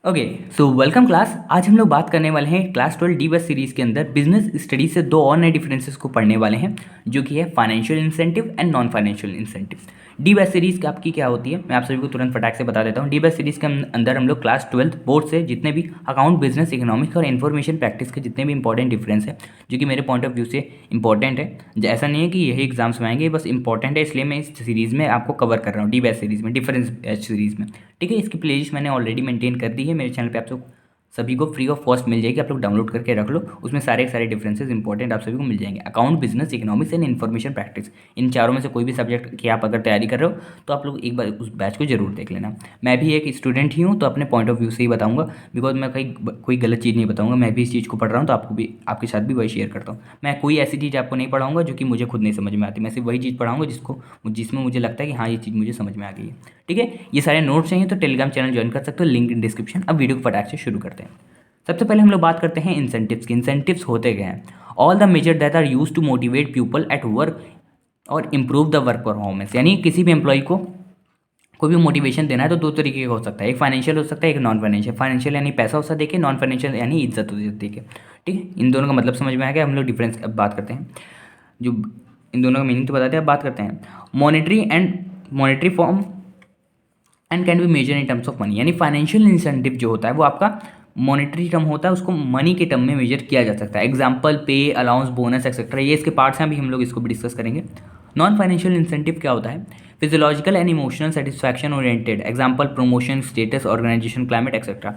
Okay, so welcome class. आज हम लोग बात करने वाले हैं क्लास 12 डी बस सीरीज़ के अंदर बिजनेस स्टडीज से दो और नए डिफरेंसेस को पढ़ने वाले हैं, जो कि है financial incentive and non financial incentive. D बस सीरीज़ आपकी क्या होती है, मैं आप सभी को तुरंत फटाक से बता देता हूँ। डी बस सीरीज़ के अंदर हम लोग क्लास 12 बोर्ड से जितने भी अकाउंट, बिजनेस, इकोनॉमिक्स और इन्फॉर्मेशन प्रैक्टिस के जितने भी इंपॉर्टेंट डिफरेंस है, जो कि मेरे पॉइंट ऑफ व्यू से इंपॉर्टेंट है। ऐसा नहीं है कि यही एग्जाम्स में आएंगे, बस इंपॉर्टेंट है, इसलिए मैं इस सीरीज़ में आपको कवर कर रहा हूँ, डी बस सीरीज़ में, डिफरेंस सीरीज़ में। ठीक है, इसकी प्लेलिस्ट मैंने ऑलरेडी मेंटेन कर दी है मेरे चैनल पे, आप लोग सभी को फ्री ऑफ कॉस्ट मिल जाएगी। आप लोग डाउनलोड करके रख लो, उसमें सारे सारे डिफरेंसेस इंपॉर्टेंट आप सभी को मिल जाएंगे। Account, business, economics and information practice, इन चारों में से कोई भी सब्जेक्ट की आप अगर तैयारी कर रहे हो तो आप लोग एक बार उस बैच को जरूर देख लेना। मैं भी एक स्टूडेंट ही हूँ, तो अपने पॉइंट ऑफ व्यू से ही बताऊँगा, बिकॉज मैं कोई गलत चीज़ नहीं बताऊँगा। मैं भी इस चीज़ को पढ़ रहा हूँ, तो आपको भी, आपके साथ भी वही शेयर करता हूँ। मैं कोई ऐसी चीज़ आपको नहीं पढ़ाऊँगा जो कि मुझे खुद नहीं समझ में आती। मैं सिर्फ वही चीज़ पढ़ाऊँगा जिसमें मुझे लगता है कि हाँ, ये चीज़ मुझे समझ में आ गई है। ठीक है, ये सारे नोट्स चाहिए तो टेलीग्राम चैनल ज्वाइन कर सकते हो, लिंक इन डिस्क्रिप्शन। अब वीडियो को फटाक से शुरू करते हैं। सबसे पहले हम लोग बात करते हैं इंसेंटिव्स की। इंसेंटिव्स होते क्या हैं? All the major that are use to motivate people at work और इम्प्रूव द वर्क परफॉर्मेंस। यानी किसी भी एम्प्लॉय को कोई भी मोटिवेशन देना है तो दो तरीके का हो सकता है, एक फाइनेंशियल हो सकता है, एक नॉन फाइनेंशियल। फाइनेंशियल यानी पैसा उसका देके, नॉन फाइनेंशियल यानी इज्जत देके। ठीक है, इन दोनों का मतलब समझ में आ गया। हम लोग डिफरेंस अब बात करते हैं, जो इन दोनों का मीनिंग तो बताते हैं, अब बात करते हैं monetary form and can be major in terms of money. यानी फाइनेंशियल इंसेंटिव जो होता है वो आपका मॉनेटरी टर्म होता है, उसको मनी के टर्म में मेजर किया जा सकता है। एग्जाम्पल पे, अलाउंस, बोनस एक्सेट्रा, ये इसके पार्ट्स हैं, अभी हम लोग इसको भी डिस्कस करेंगे। नॉन फाइनेंशियल इंसेंटिव क्या होता है? Physiological and emotional satisfaction oriented, example promotion, status, organisation, climate etcetera.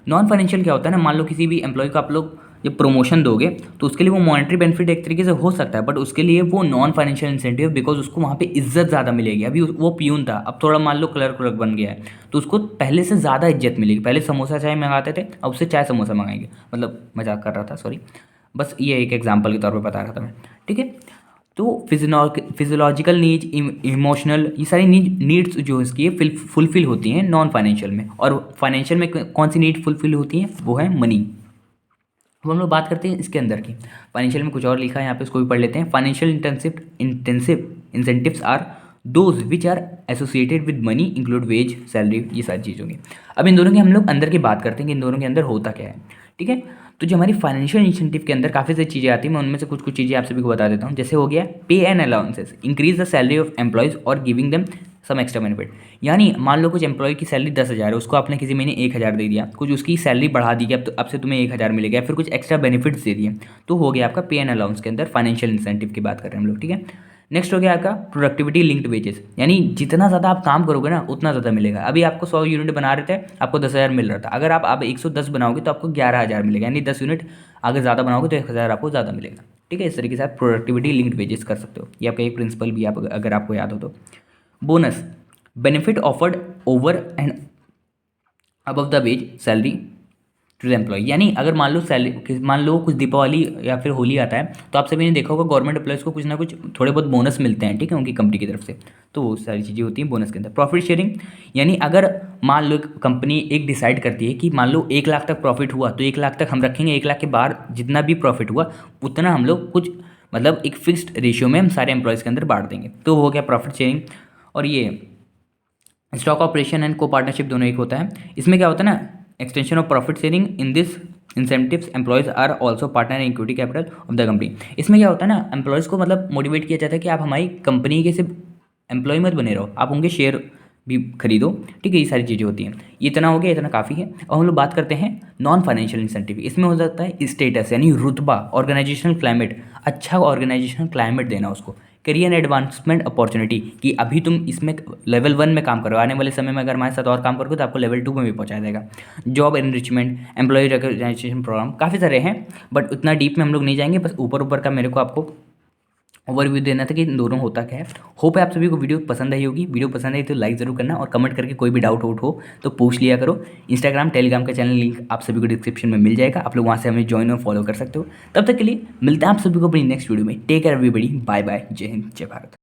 Non financial क्या होता है ना, मान लो किसी भी एम्प्लॉय को आप लोग जब प्रमोशन दोगे तो उसके लिए वो मॉनेटरी बेनिफिट एक तरीके से हो सकता है, बट उसके लिए वो नॉन फाइनेंशियल इंसेंटिव, बिकॉज उसको वहाँ पे इज्जत ज़्यादा मिलेगी। अभी वो पियून था, अब थोड़ा मान लो क्लर्क बन गया है, तो उसको पहले से ज़्यादा इज्जत मिलेगी। पहले समोसा चाय मंगाते थे, अब उससे चाय समोसा मंगाएंगे। मतलब मजाक कर रहा था, सॉरी, बस ये एक एग्जाम्पल के तौर पर बता रहा था मैं। ठीक है, तो फिजियोलॉजिकल नीड्स, इमोशनल, ये सारी नीड्स जो इसकी फुलफिल होती हैं नॉन फाइनेंशियल में। और फाइनेंशियल में कौन सी नीड फुलफिल होती हैं? वो है मनी। अब हम लोग बात करते हैं इसके अंदर की। फाइनेंशियल में कुछ और लिखा है यहाँ पे, उसको भी पढ़ लेते हैं। Financial intensive incentives are those which are associated with money, include wage, salary, ये सारी चीज़ होंगी। अब इन दोनों की हम लोग अंदर की बात करते हैं कि इन दोनों के अंदर होता क्या है। ठीक है, तो जो हमारी फाइनेंशियल इंसेंटिव के अंदर काफ़ी सारी चीज़ें आती हैं, मैं उनमें से कुछ चीज़ें आप सभी को बता देता हूँ। जैसे हो गया pay and allowances, increase the salary of employees और giving them some extra benefit. यानी मान लो कुछ एम्प्लॉय की सैलरी 10,000 है, उसको आपने किसी महीने 1,000 दे दिया, कुछ उसकी सैलरी बढ़ा दी कि अब से तुम्हें 1,000 मिलेगा, फिर कुछ एक्स्ट्रा बेनिफिट्स दे दिए, तो हो गया आपका पे एंड अलाउंस के अंदर फाइनेंशियल इंसेंटिव की बात कर रहे हैं हम लोग। ठीक है, नेक्स्ट हो गया आपका प्रोडक्टिविटी लिंक्ड वेजेस, यानी जितना ज़्यादा आप काम करोगे ना उतना ज़्यादा मिलेगा। अभी आपको 100 यूनिट बना रहे थे, आपको 10,000 मिल रहा था, अगर आप 110 बनाओगे तो आपको 11,000 मिलेगा, यानी 10 यूनिट अगर ज़्यादा बनाओगे तो 1,000 आपको ज़्यादा मिलेगा। ठीक है, इस तरीके से आप प्रोडक्टिविटी लिंक्ड वेजेस कर सकते हो, ये आपका एक प्रिंसिपल भी आप अगर आपको याद हो तो। Bonus, benefit offered over and above the wage salary to the employ. यानी अगर मान लो कुछ दीपावली या फिर होली आता है, तो आप सभी ने देखा होगा गवर्नमेंट एम्प्लॉयज़ को कुछ ना कुछ थोड़े बहुत बोनस मिलते हैं। ठीक है, उनकी कंपनी की तरफ से, तो वो सारी चीज़ें होती हैं बोनस के अंदर। प्रॉफिट शेयरिंग, यानी अगर मान लो कंपनी एक डिसाइड करती है कि मान लो 1,00,000 तक प्रॉफिट हुआ तो 1,00,000 तक हम रखेंगे, 1,00,000 के बाहर जितना भी प्रॉफिट हुआ उतना हम लोग कुछ, मतलब एक फिक्स्ड रेशियो में हम सारे एम्प्लॉयज़ के अंदर बांट देंगे, तो हो गया प्रॉफिट शेयरिंग। और ये stock operation and copartnership दोनों एक होता है। इसमें क्या होता है ना, extension of profit sharing in this incentives employees are also partner in equity capital of the company. इसमें क्या होता है ना, एम्प्लॉयज़ को मतलब मोटिवेट किया जाता है कि आप हमारी कंपनी के सिर्फ एम्प्लॉय मत बने रहो, आप उनके शेयर भी खरीदो। ठीक है, ये सारी चीज़ें होती हैं। ये इतना हो गया, इतना काफ़ी है। और हम लोग बात करते हैं नॉन फाइनेंशियल इंसेंटिव। इसमें हो जाता है स्टेटस, यानी रुतबा, ऑर्गेनाइजेशनल क्लाइमेट, अच्छा ऑर्गेनाइजेशनल क्लाइमेट देना उसको। करियर एडवांसमेंट अपॉर्चुनिटी, कि अभी तुम इसमें लेवल 1 में काम करो, आने वाले समय में अगर हमारे साथ और काम करोगे तो आपको लेवल 2 में भी पहुंचाया जाएगा। Job enrichment, employ recognization programme, काफ़ी सारे हैं, बट उतना डीप में हम लोग नहीं जाएंगे, बस ऊपर ऊपर का मेरे को आपको ओवरव्यू देना था कि इन दोनों होता क्या है। होप है आप सभी को वीडियो पसंद आई होगी। वीडियो पसंद आई तो लाइक ज़रूर करना, और कमेंट करके कोई भी डाउट हो तो पूछ लिया करो। इंस्टाग्राम, टेलीग्राम का चैनल लिंक आप सभी को डिस्क्रिप्शन में मिल जाएगा, आप लोग वहाँ से हमें ज्वाइन और फॉलो कर सकते हो। तब तक के लिए मिलते हैं आप सभी को अपनी नेक्स्ट वीडियो में। Take care everybody, bye bye, Jai Hind, जय भारत।